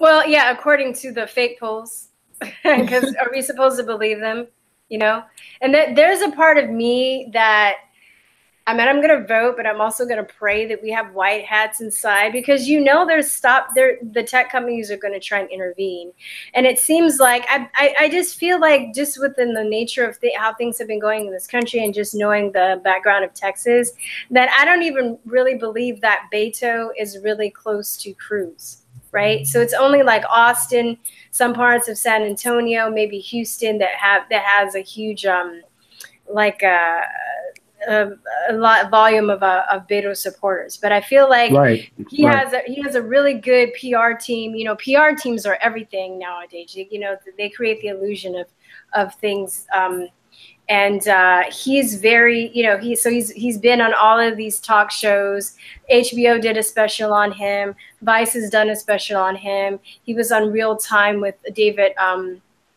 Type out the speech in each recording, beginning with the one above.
Well, yeah, according to the fake polls, because are we supposed to believe them? You know, and there's a part of me that, I mean, I'm going to vote, but I'm also going to pray that we have white hats inside, because, you know, the tech companies are going to try and intervene. And it seems like I just feel like, just within the nature of how things have been going in this country, and just knowing the background of Texas, that I don't even really believe that Beto is really close to Cruz. Right. So it's only like Austin, some parts of San Antonio, maybe Houston that has a huge like a lot volume of Beto supporters. But I feel like he has a really good PR team. You know, PR teams are everything nowadays. You know, they create the illusion of things. And he's very, you know, he's been on all of these talk shows. HBO did a special on him. Vice has done a special on him. He was on Real Time with David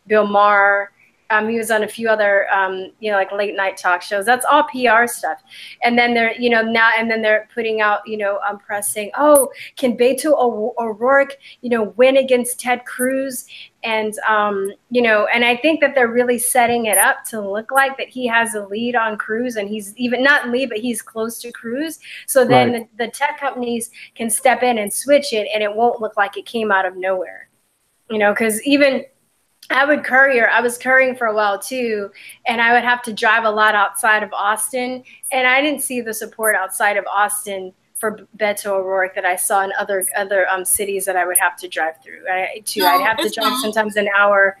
Bill Maher. He was on a few other, you know, like late night talk shows. That's all PR stuff. And then they're, you know, they're putting out, you know, press saying, oh, can Beto O'Rourke, you know, win against Ted Cruz? And, you know, and I think that they're really setting it up to look like that he has a lead on Cruz, and he's even not lead, but he's close to Cruz. So then the tech companies can step in and switch it, and it won't look like it came out of nowhere, you know, because even I was couriering for a while too, and I would have to drive a lot outside of Austin, and I didn't see the support outside of Austin for Beto O'Rourke that I saw in other cities that I would have to drive through. I'd have to drive sometimes an hour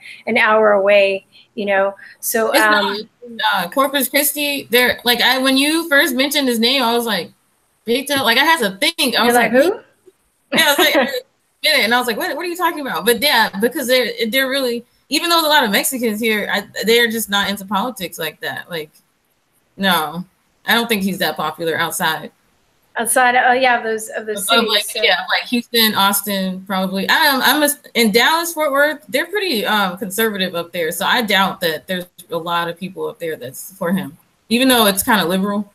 away, you know. So Corpus Christi, there, like when you first mentioned his name, I was like, Beto, like I had to think. I was like, who? Yeah, I was like, and I was like, what are you talking about? But yeah, because they're really, even though there's a lot of Mexicans here, they're just not into politics like that. Like, no, I don't think he's that popular outside. Outside, of those cities, like, so. Yeah, like Houston, Austin, probably. In Dallas, Fort Worth, they're pretty conservative up there. So I doubt that there's a lot of people up there that's for him, even though it's kind of liberal.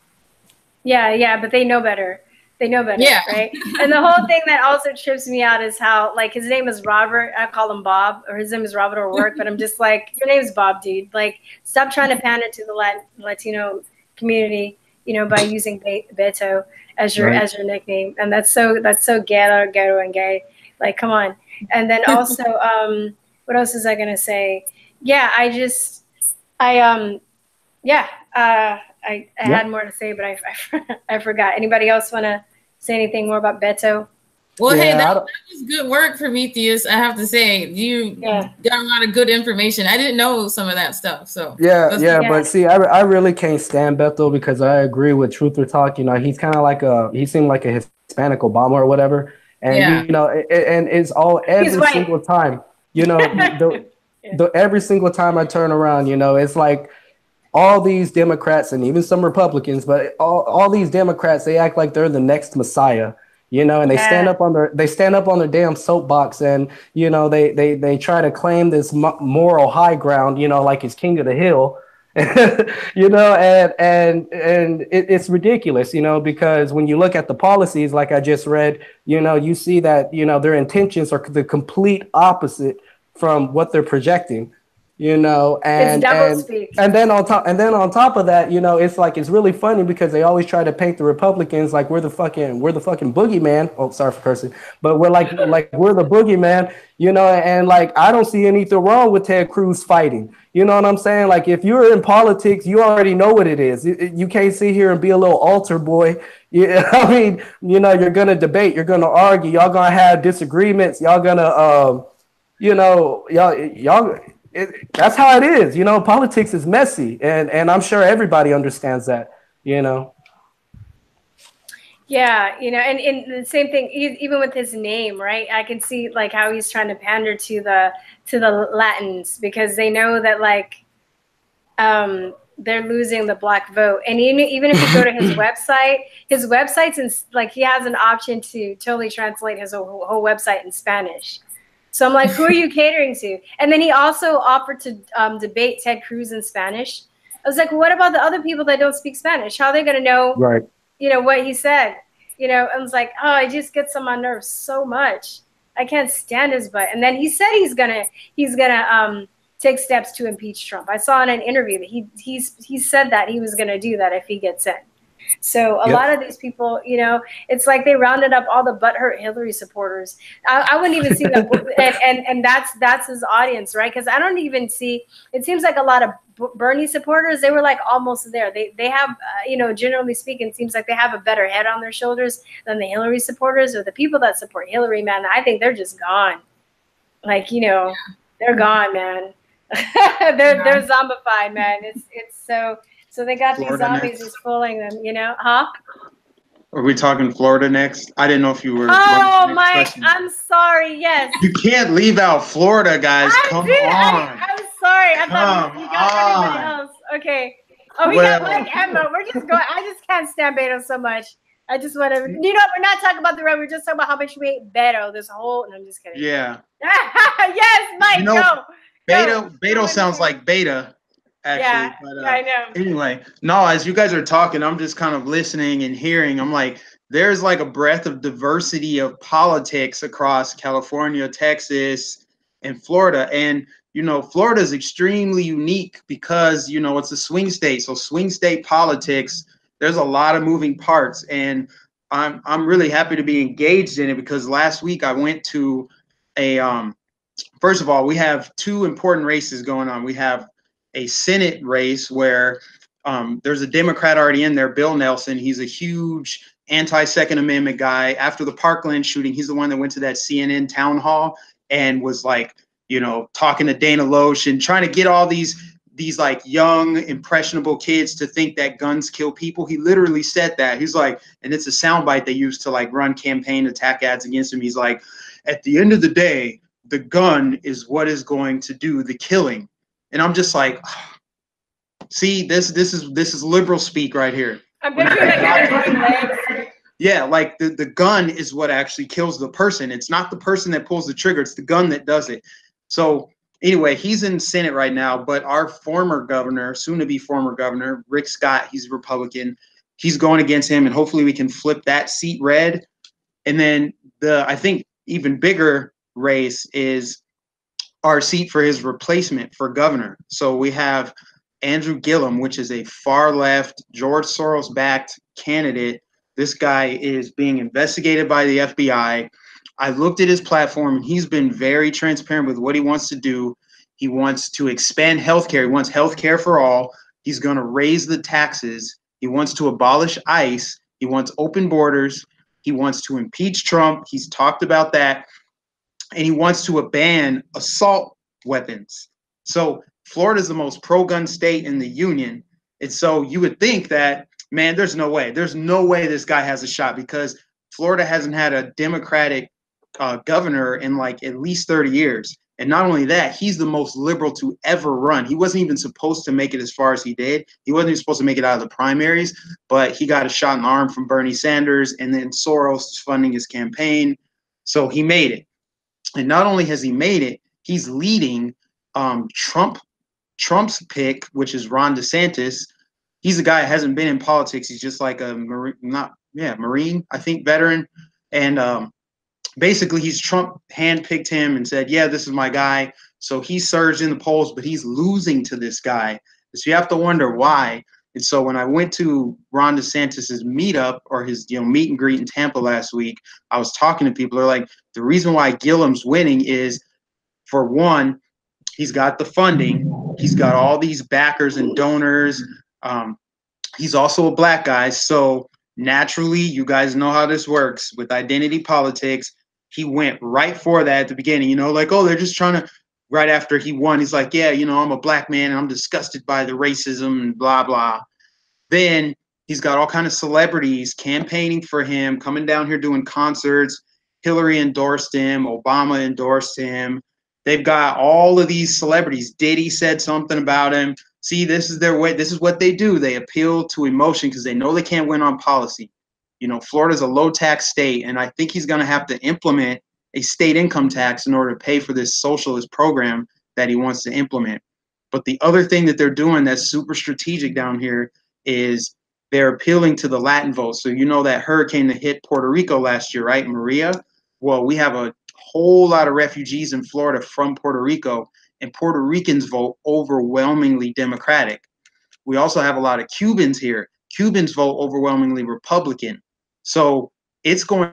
Yeah, but they know better. They know better, right? And the whole thing that also trips me out is how, like, his name is Robert. I call him Bob, or his name is Robert O'Rourke, but I'm just like, your name's Bob, dude. Like, stop trying to pander to the Latino community, you know, by using Beto as your nickname. And that's so ghetto and gay. Like, come on. And then also, what else is I gonna say? Yeah, I had more to say, but I forgot. Anybody else want to say anything more about Beto? Well, hey, that was good work, Promethius. I have to say, you got a lot of good information. I didn't know some of that stuff. So but see, I really can't stand Beto, because I agree with TrutherTalk. You know, he's kind of he seemed like a Hispanic Obama or whatever, and you know, and it's all every single time. You know, every single time I turn around, you know, it's like all these Democrats and even some Republicans, but all these Democrats, they act like they're the next Messiah, you know, and they stand up on their damn soapbox, and you know, they try to claim this moral high ground, you know, like it's king of the hill, you know, and it's ridiculous, you know, because when you look at the policies, like I just read, you know, you see that, you know, their intentions are the complete opposite from what they're projecting. You know, and then on top of that, you know, it's like, it's really funny because they always try to paint the Republicans like we're the fucking boogeyman. Oh, sorry for cursing, but we're like we're the boogeyman, you know, and like I don't see anything wrong with Ted Cruz fighting. You know what I'm saying? Like, if you're in politics, you already know what it is. You can't sit here and be a little altar boy. I mean, you know, you're gonna debate, you're gonna argue, y'all gonna have disagreements, y'all gonna you know, y'all. That's how it is, you know. Politics is messy, and I'm sure everybody understands that, you know. Yeah, you know, and the same thing, even with his name, right? I can see like how he's trying to pander to the Latins, because they know that like they're losing the black vote. And even if you go to his website's in, like, he has an option to totally translate his whole website in Spanish. So I'm like, who are you catering to? And then he also offered to debate Ted Cruz in Spanish. I was like, well, what about the other people that don't speak Spanish? How are they going to know, you know, what he said? You know, I was like, oh, it just gets on my nerves so much. I can't stand his butt. And then he said he's gonna take steps to impeach Trump. I saw in an interview that he said that he was gonna do that if he gets in. So a lot of these people, you know, it's like they rounded up all the butthurt Hillary supporters. I wouldn't even see them, and that's his audience, right? Because I don't even see. It seems like a lot of Bernie supporters, they were like almost there. They have, you know, generally speaking, it seems like they have a better head on their shoulders than the Hillary supporters or the people that support Hillary. Man, I think they're just gone. Like, you know, they're gone, man. they're zombified, man. It's so. So they got Florida these zombies just fooling them, you know? Huh? Are we talking Florida next? I didn't know if you were. Oh, Mike, I'm sorry. Yes. You can't leave out Florida, guys. Come on. I'm sorry. I thought you got everybody else. Okay. Oh, we got Mike Emma. We're just going. I just can't stand Beto so much. I just want to. You know, we're not talking about the red. We're just talking about how much we hate Beto. This whole. No, I'm just kidding. Yeah. Yes, Mike. You know, Beto sounds like beta. Actually, yeah, but, I know. Anyway, no, as you guys are talking, I'm just kind of listening and hearing. I'm like, there's like a breadth of diversity of politics across California, Texas, and Florida. And, you know, Florida is extremely unique because, you know, it's a swing state. So swing state politics, there's a lot of moving parts. And I'm really happy to be engaged in it because last week I went to a, first of all, we have two important races going on. We have a Senate race where there's a Democrat already in there, Bill Nelson. He's a huge anti-Second Amendment guy. After the Parkland shooting, he's the one that went to that CNN town hall and was like, you know, talking to Dana Loesch and trying to get all these like young, impressionable kids to think that guns kill people. He literally said that. He's like, and it's a soundbite they used to like run campaign attack ads against him. He's like, at the end of the day, the gun is what is going to do the killing. And I'm just like, see, this is liberal speak right here. I'm picturing that guy doing legs. Yeah, like the gun is what actually kills the person. It's not the person that pulls the trigger. It's the gun that does it. So anyway, he's in Senate right now, but our former governor, soon-to-be former governor, Rick Scott, he's a Republican. He's going against him, and hopefully we can flip that seat red. And then I think, even bigger race is our seat for his replacement for governor. So we have Andrew Gillum, which is a far-left, George Soros-backed candidate. This guy is being investigated by the FBI. I looked at his platform, and he's been very transparent with what he wants to do. He wants to expand healthcare. He wants healthcare for all. He's going to raise the taxes. He wants to abolish ICE. He wants open borders. He wants to impeach Trump. He's talked about that. And he wants to ban assault weapons. So Florida is the most pro-gun state in the union. And so you would think that, man, there's no way. There's no way this guy has a shot because Florida hasn't had a Democratic governor in like at least 30 years. And not only that, he's the most liberal to ever run. He wasn't even supposed to make it as far as he did. He wasn't even supposed to make it out of the primaries, but he got a shot in the arm from Bernie Sanders and then Soros funding his campaign. So he made it. And not only has he made it, he's leading Trump's pick, which is Ron DeSantis. He's a guy that hasn't been in politics. He's just like a Marine, I think, veteran. And basically, Trump handpicked him and said, yeah, this is my guy. So he surged in the polls, but he's losing to this guy. So you have to wonder why. And so when I went to Ron DeSantis's meetup or his meet and greet in Tampa last week, I was talking to people. They're like, the reason why Gillum's winning is, for one, he's got the funding. He's got all these backers and donors. He's also a black guy. So naturally, you guys know how this works with identity politics. He went right for that at the beginning, you know, like, oh, they're just trying to. Right after he won, he's like, yeah, you know, I'm a black man and I'm disgusted by the racism and blah, blah. Then he's got all kind of celebrities campaigning for him, coming down here doing concerts. Hillary endorsed him. Obama endorsed him. They've got all of these celebrities. Diddy said something about him. See, this is their way. This is what they do. They appeal to emotion because they know they can't win on policy. You know, Florida's a low tax state, and I think he's going to have to implement a state income tax in order to pay for this socialist program that he wants to implement. But the other thing that they're doing that's super strategic down here is they're appealing to the Latin vote. So you know that hurricane that hit Puerto Rico last year, right, Maria? Well, we have a whole lot of refugees in Florida from Puerto Rico, and Puerto Ricans vote overwhelmingly Democratic. We also have a lot of Cubans here. Cubans vote overwhelmingly Republican. So it's going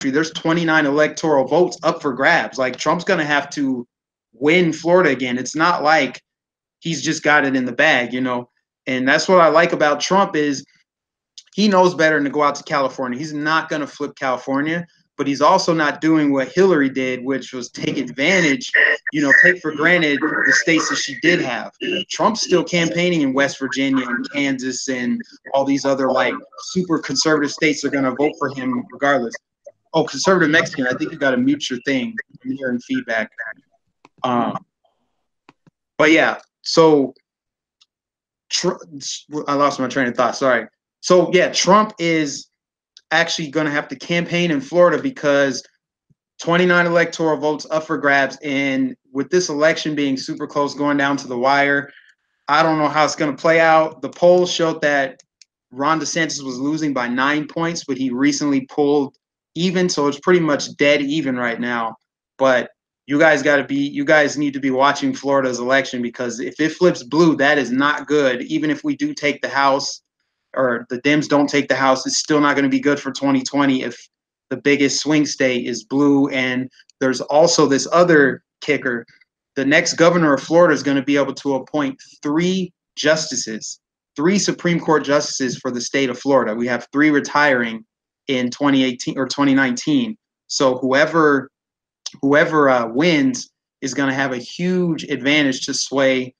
there's 29 electoral votes up for grabs. Like, Trump's going to have to win Florida again. It's not like he's just got it in the bag, you know? And that's what I like about Trump is he knows better than to go out to California. He's not going to flip California, but he's also not doing what Hillary did, which was take advantage, you know, take for granted the states that she did have. Trump's still campaigning in West Virginia and Kansas and all these other like super conservative states are going to vote for him regardless. Oh, conservative Mexican, I think you got to mute your thing. I'm hearing feedback. But yeah, so I lost my train of thought. Sorry. So yeah, Trump is actually going to have to campaign in Florida because 29 electoral votes up for grabs. And with this election being super close, going down to the wire, I don't know how it's going to play out. The polls showed that Ron DeSantis was losing by 9 points, but he recently pulled even. So it's pretty much dead even right now. But you guys need to be watching Florida's election, because if it flips blue, that is not good. Even if we do take the House or the Dems don't take the House, it's still not going to be good for 2020 if the biggest swing state is blue. And there's also this other kicker. The next governor of Florida is going to be able to appoint 3 justices, 3 Supreme Court justices for the state of Florida. We have 3 retiring in 2018 or 2019. So whoever wins is going to have a huge advantage to sway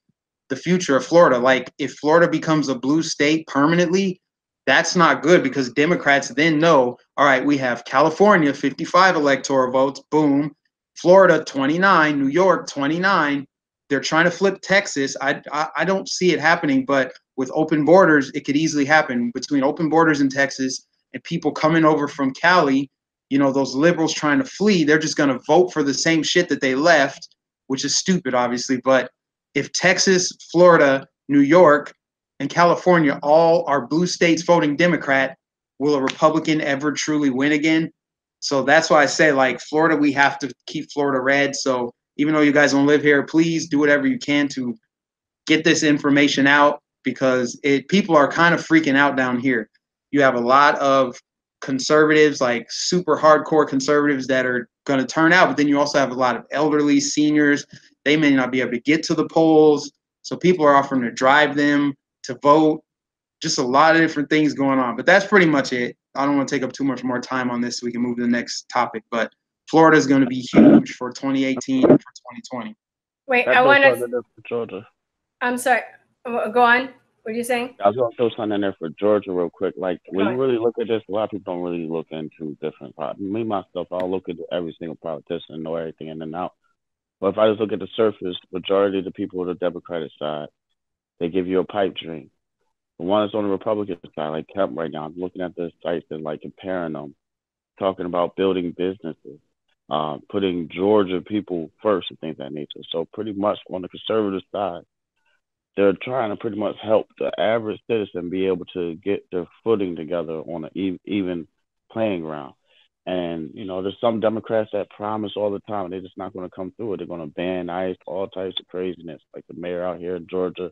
the future of Florida. Like, if Florida becomes a blue state permanently, that's not good, because Democrats then know, all right, we have California, 55 electoral votes, boom. Florida, 29, New York, 29. They're trying to flip Texas. I don't see it happening, but with open borders, it could easily happen. Between open borders in Texas and people coming over from Cali, you know, those liberals trying to flee, they're just going to vote for the same shit that they left, which is stupid, obviously. But if Texas, Florida, New York, and California all are blue states voting Democrat, will a Republican ever truly win again? So that's why I say, like, Florida, we have to keep Florida red. So even though you guys don't live here, please do whatever you can to get this information out, because people are kind of freaking out down here. You have a lot of conservatives, like super hardcore conservatives, that are going to turn out, but then you also have a lot of elderly seniors. They may not be able to get to the polls, so people are offering to drive them to vote. Just a lot of different things going on, but that's pretty much it. I don't want to take up too much more time on this so we can move to the next topic, but Florida is going to be huge for 2018 and for 2020. Wait, I want to Georgia. I'm sorry. Go on. What are you saying? I was going to throw something in there for Georgia real quick. Like, when you really look at this, a lot of people don't really look into different politics. Me, myself, I'll look at every single politician and know everything in and out. But if I just look at the surface, majority of the people on the Democratic side, they give you a pipe dream. The one that's on the Republican side, like Kemp right now, I'm looking at the sites and like comparing them, talking about building businesses, putting Georgia people first and things of that nature. So pretty much on the conservative side, they're trying to pretty much help the average citizen be able to get their footing together on an even playing ground. And, you know, there's some Democrats that promise all the time, and they're just not going to come through it. They're going to ban ICE, all types of craziness, like the mayor out here in Georgia.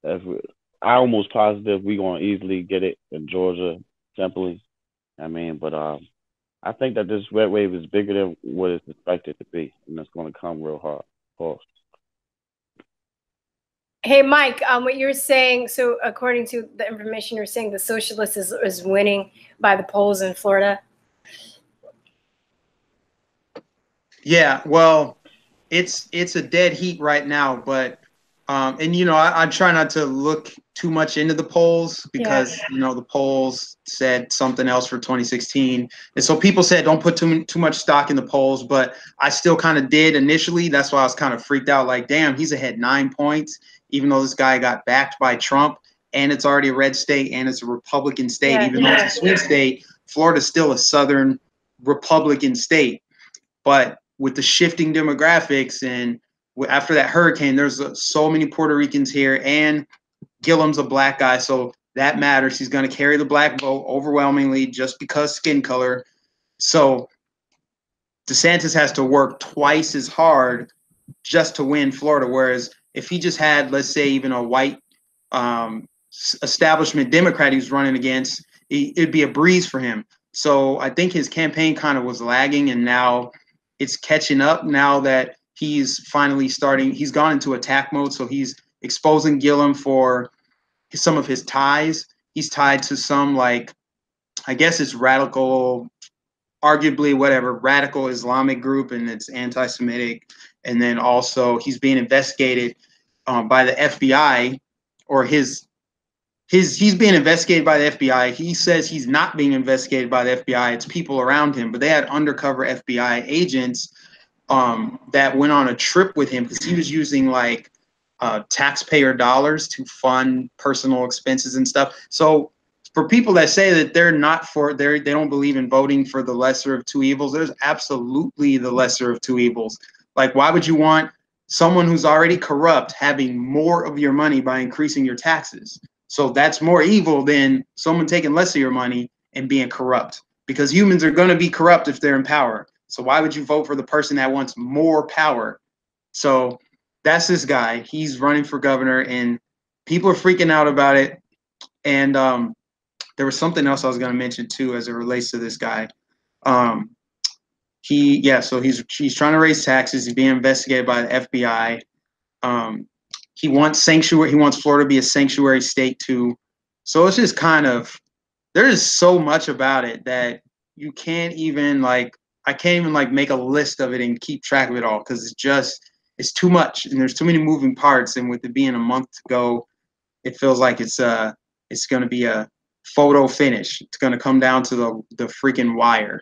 I'm almost positive we're going to easily get it in Georgia, simply. I mean, but I think that this red wave is bigger than what it's expected to be, and it's going to come real hard. Pause. Hey, Mike, what you're saying, so according to the information you're saying, the socialist is winning by the polls in Florida? Yeah, well, it's a dead heat right now, but and you know, I try not to look too much into the polls, because you know, the polls said something else for 2016, and so people said don't put too much stock in the polls, but I still kind of did initially. That's why I was kind of freaked out, like, damn, he's ahead 9 points, even though this guy got backed by Trump, and it's already a red state and it's a Republican state. Even though it's a swing state, Florida's still a Southern Republican state. But with the shifting demographics and after that hurricane, there's so many Puerto Ricans here, and Gillum's a black guy, so that matters. He's going to carry the black vote overwhelmingly just because skin color. So DeSantis has to work twice as hard just to win Florida, whereas if he just had, let's say, even a white establishment Democrat he's running against, it'd be a breeze for him. So I think his campaign kind of was lagging, and now it's catching up now that he's finally starting. He's gone into attack mode, so he's exposing Gillum for some of his ties. He's tied to some, like, I guess it's radical, arguably whatever, radical Islamic group, and it's anti-Semitic. And then also he's being investigated by the FBI, or he's being investigated by the FBI. He says he's not being investigated by the FBI. It's people around him, but they had undercover FBI agents that went on a trip with him because he was using like taxpayer dollars to fund personal expenses and stuff. So for people that say that they're not for, they don't believe in voting for the lesser of two evils, there's absolutely the lesser of two evils. Like, why would you want someone who's already corrupt having more of your money by increasing your taxes? So that's more evil than someone taking less of your money and being corrupt, because humans are going to be corrupt if they're in power. So why would you vote for the person that wants more power? So that's this guy. He's running for governor, and people are freaking out about it. And there was something else I was going to mention too as it relates to this guy. So he's trying to raise taxes. He's being investigated by the FBI. He wants sanctuary. He wants Florida to be a sanctuary state too. So it's just kind of, there is so much about it that you can't even I can't even make a list of it and keep track of it all, because it's too much and there's too many moving parts. And with it being a month to go, it feels like it's going to be a photo finish. It's going to come down to the freaking wire.